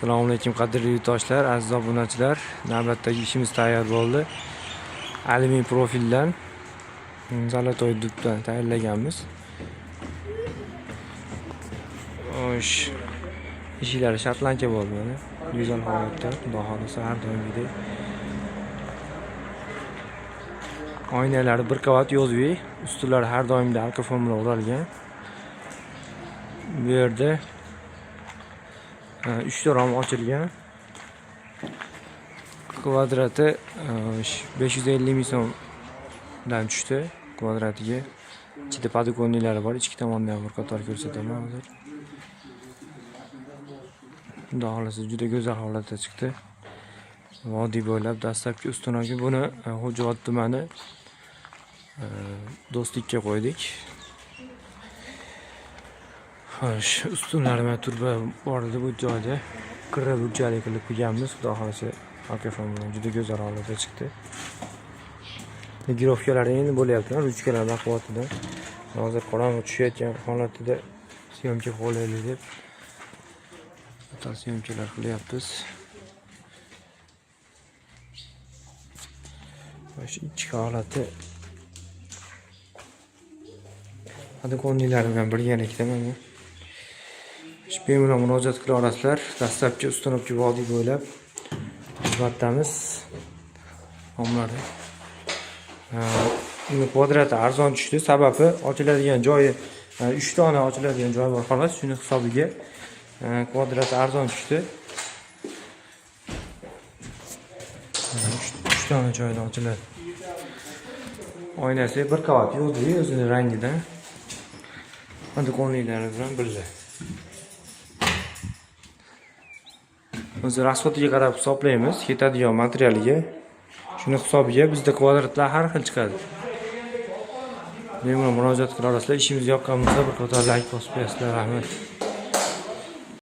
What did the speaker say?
Assalomu alaykum qadrli yurtdoshlar, aziz obunachilar. Navbatdagi ishimiz tayyor bo'ldi. Alyumin profildan zalotoy dubdan tayyorlaganmiz. Xo'sh, ishlari shartlanka bo'ldi mana. Go'zal holatda, xudo xolisa har doimgidek. Oynalari bir qavat yozvi, ustilari har doimda arka formula o'ralgan. Bu yerda 3 ta rom ochilgan. Kvadrati 550 ming so'mdan tushdi kvadratiga. Ichida podokonnilari bor, ichki tomondan ham bir qator ko'rsataman hozir. Xudo xolisa juda go'zal holatda chiqdi. Vodiy bo'ylab dastlabki ustunaga buni Xo'jaobod tumani Do'stlikka qo'ydik. Xo'sh, ustunlarga turba bor edi bu joyda. Qirra burchalik qilib qo'yganmiz. Xudo xolisa arka formula juda go'zal holatda chiqdi. Girovkalar endi bo'lyapti, ruchkalar baquvvatida. Hozir qorong'i tushayotgan holatida syomka qo'laylik deb syomkalar qilyapmiz. Xo'sh, ichki holati podokonnilari bilan birgalikda mana. Bemalol murojaat qila olasizlar. Dastlabki ustunovchi vodiy bo'ylab xizmatdamiz. Omlarda. Uni kvadrati arzon tushdi. Sababi ochiladigan joyi 3 dona ochiladigan joy bor xolos. Shuni hisobiga kvadrati arzon tushdi. 3 dona joyda ochiladi. Oynasi bir qavat yozdi, o'zining rangidan. Podokonnilari bilan birga. O'zi rasxodiga qarab hisoblaymiz, ketadigan materialiga. Shuni hisobiga bizda kvadratlar har xil chiqadi. Bemalol murojaat qila olasizlar. Ishimiz yoqqan bo'lsa bir qator like bosib qo'yasizlar, rahmat.